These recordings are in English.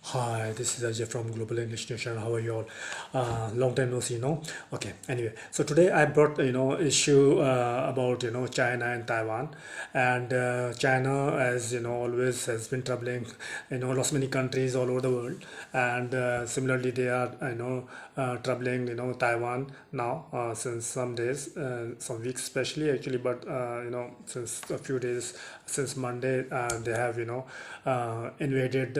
Hi, this is Ajay from Global English Nation. How are you all? Long time no see, no? Okay. Anyway, so today I brought issue about China and Taiwan, and China, as always has been troubling lots many countries all over the world, and similarly they are troubling Taiwan now since some days, some weeks especially actually, but since a few days since Monday they have invaded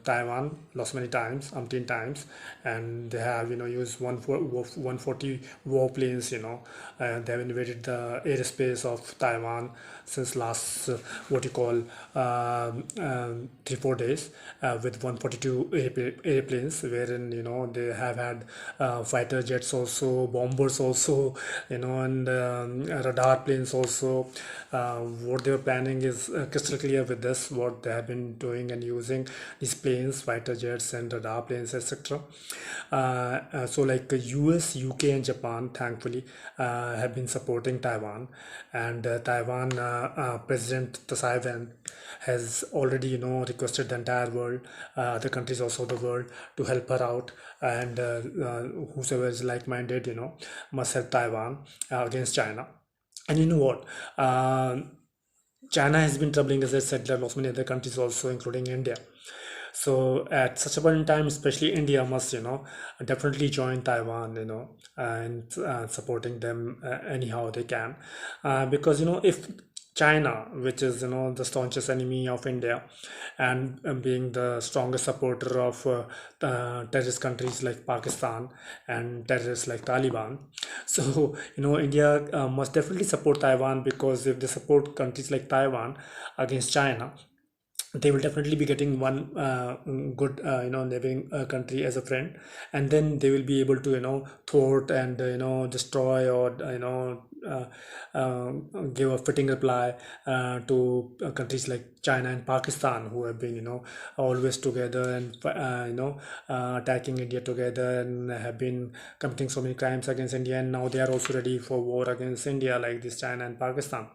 Taiwan lots many times, umpteen times, and they have used 140 warplanes. They have invaded the airspace of Taiwan since last what you call 3 4 days with 142 airplanes, wherein they have had fighter jets also, bombers also, and radar planes also. What they were planning is crystal clear with this, what they have been doing and using these planes, fighter jets and radar planes, etc. So like US, UK and Japan thankfully have been supporting Taiwan, and Taiwan President Tsai Ing-wen has already requested the entire world, other countries also the world, to help her out, and whosoever is like-minded must help Taiwan against China. And you know what? China has been troubling, as I said, there are lots many other countries also, including India. So at such a point in time, especially India must, definitely join Taiwan, and supporting them anyhow they can, because if China, which is the staunchest enemy of India, and being the strongest supporter of terrorist countries like Pakistan and terrorists like Taliban, so India must definitely support Taiwan, because if they support countries like Taiwan against China, they will definitely be getting one good neighboring country as a friend, and then they will be able to thwart and destroy, or uh, uh, give a fitting reply to countries like China and Pakistan, who have been always together, and attacking India together, and have been committing so many crimes against India, and now they are also ready for war against India, like this China and Pakistan.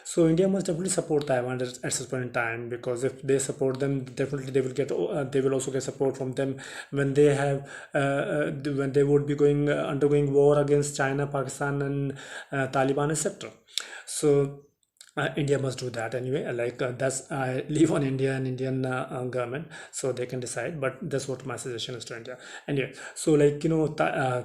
So India must definitely support Taiwan at some point in time, because if they support them, definitely they will also get support from them when they have when they would be going undergoing war against China, Pakistan, and Taliban, etc. So India must do that anyway. Like that's I leave on India and Indian government, so they can decide. But that's what my suggestion is to India. Anyway, so like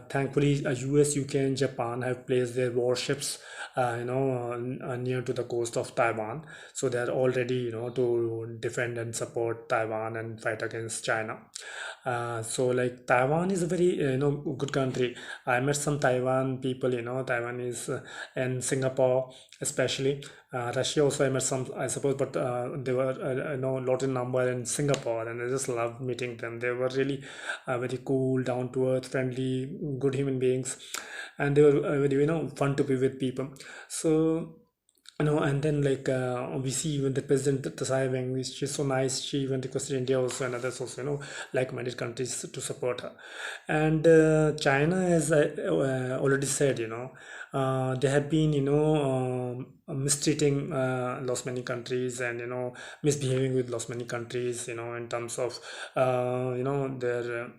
thankfully, US, UK, and Japan have placed their warships, near to the coast of Taiwan, so they are all ready, to defend and support Taiwan and fight against China. So like Taiwan is a very good country. I met some Taiwan people, Taiwanese, and Singapore especially. Russia also I met some, I suppose, but they were lot in number in Singapore, and I just loved meeting them. They were really very cool, down to earth, friendly, good human beings, and they were very fun to be with people. So and then like we see even the president Tsai Ing-wen, she's so nice. She even requested India also and others also, like-minded countries to support her. And China, as I already said, they have been mistreating lots many countries, and misbehaving with lots many countries, in terms of their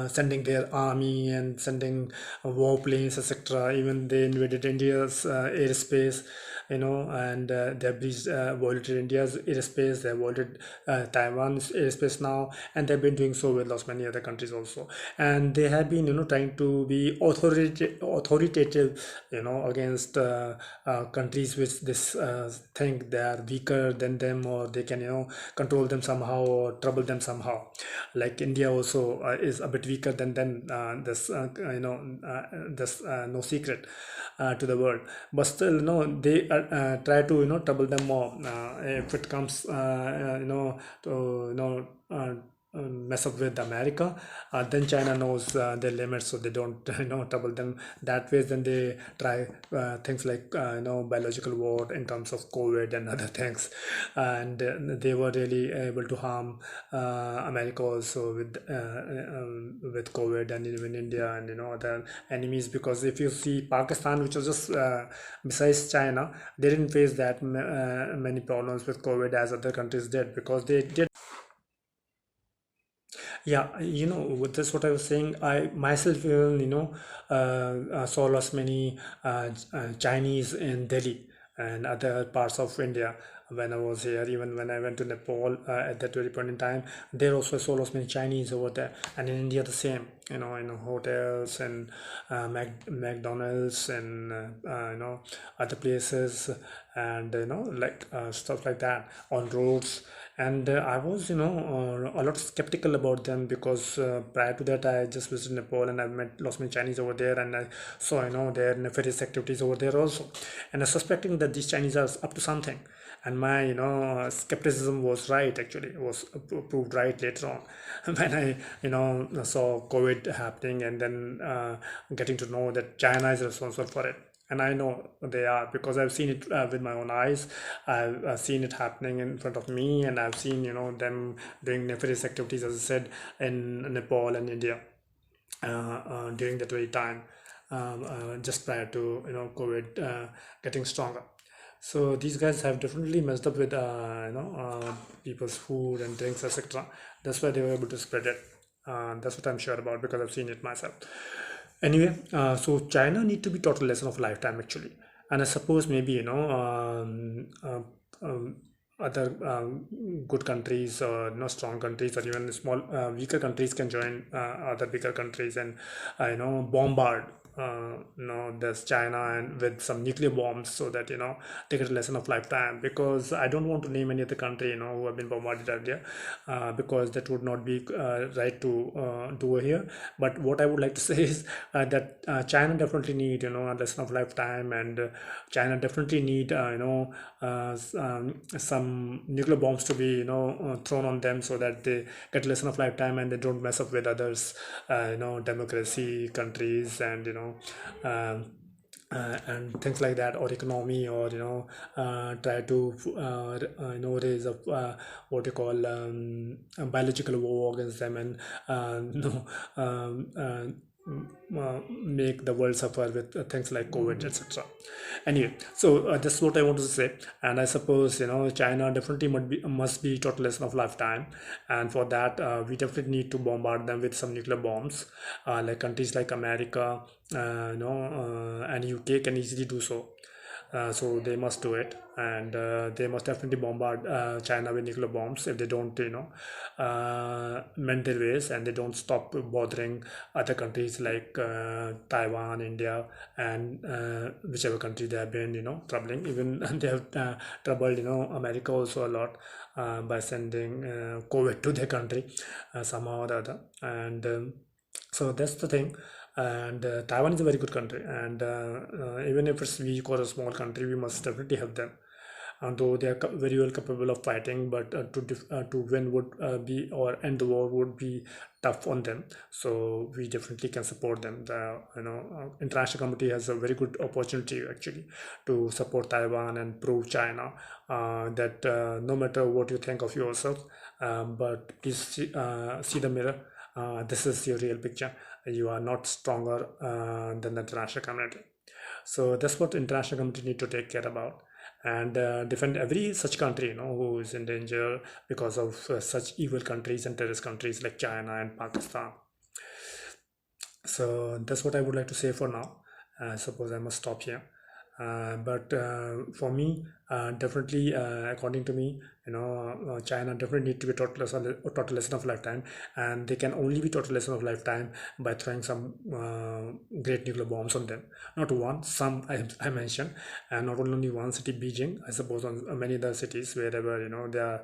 sending their army and sending warplanes, etc. Even they invaded India's airspace, and they have breached, violated India's airspace. They have violated Taiwan's airspace now, and they've been doing so with lots many other countries also. And they have been, trying to be authoritative, against countries which this think they are weaker than them, or they can, control them somehow or trouble them somehow. Like India also is a bit weaker than them. This no secret to the world, but still they try to trouble them more if it comes to mess up with America. Then China knows their limits, so they don't trouble them that way. Then they try things like biological war in terms of COVID and other things, and they were really able to harm America also with COVID, and even India and other enemies. Because if you see Pakistan, which was just besides China, they didn't face that many problems with COVID as other countries did, because they did Yeah, with this what I was saying, I myself even, saw lots many Chinese in Delhi and other parts of India when I was here. Even when I went to Nepal at that very point in time, there also saw lots many Chinese over there, and in India the same. In hotels and McDonald's and other places, and like stuff like that on roads. And I was a lot skeptical about them because prior to that I just visited Nepal and I met lots many Chinese over there, and I saw their nefarious activities over there also, and I suspecting that these Chinese are up to something. And my skepticism was right, actually it was proved right later on when I saw COVID happening, and then getting to know that China is responsible for it. And I know they are, because I've seen it with my own eyes. I've seen it happening in front of me, and I've seen them doing nefarious activities, as I said, in Nepal and India during that very time, just prior to COVID getting stronger. So these guys have definitely messed up with people's food and drinks, etc. That's why they were able to spread it. That's what I'm sure about, because I've seen it myself. Anyway, so China need to be taught a lesson of lifetime, actually. And I suppose maybe other good countries, or strong countries, or even small weaker countries can join other bigger countries, and bombard there's China and with some nuclear bombs, so that they get a lesson of lifetime. Because I don't want to name any other country who have been bombarded earlier, because that would not be right to do here. But what I would like to say is that China definitely need a lesson of lifetime, and China definitely need some nuclear bombs to be thrown on them, so that they get a lesson of lifetime and they don't mess up with others, democracy countries, and and things like that, or economy, or try to raise up what you call a biological war against them, and no make the world suffer with things like COVID, etc. Anyway, so that's what I wanted to say. And I suppose China definitely must be taught a lesson of lifetime, and for that we definitely need to bombard them with some nuclear bombs, like countries like America, and UK can easily do so. So they must do it, and they must definitely bombard China with nuclear bombs if they don't, mend their ways, and they don't stop bothering other countries like Taiwan, India, and whichever country they have been, troubling. Even they have troubled, America also a lot by sending COVID to their country somehow or the other. And so that's the thing. And Taiwan is a very good country, and even if it's weak or a small country, we must definitely help them. And though they are very well capable of fighting, but to win would be, or end the war would be tough on them. So we definitely can support them. The international community has a very good opportunity, actually, to support Taiwan and prove China that no matter what you think of yourself, but please see the mirror. This is your real picture. You are not stronger than the international community. So that's what international community need to take care about, and defend every such country who is in danger because of such evil countries and terrorist countries like China and Pakistan. So that's what I would like to say for now. I suppose I must stop here. But for me, definitely, according to me, China definitely need to be taught a lesson of lifetime, and they can only be taught a lesson of lifetime by throwing some great nuclear bombs on them. Not one, some I mentioned, and not only one city, Beijing. I suppose on many other cities wherever they are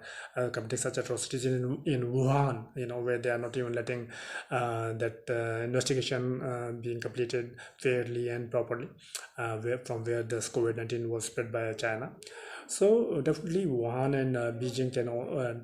committing such atrocities in Wuhan, where they are not even letting that investigation being completed fairly and properly, where this COVID-19 was spread by China. So definitely Wuhan and Beijing can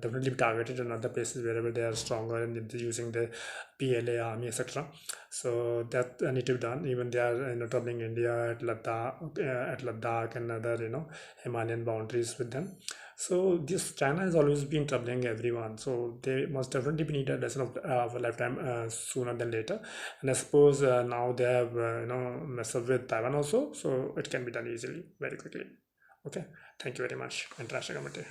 definitely be targeted, and other places wherever they are stronger and they're using the PLA army, etc. So that need to be done. Even they are troubling India at Ladakh and other Himalayan boundaries with them. So this China has always been troubling everyone. So they must definitely be need a lesson of a lifetime sooner than later. And I suppose now they have messed up with Taiwan also, so it can be done easily, very quickly. Okay, thank you very much, international community.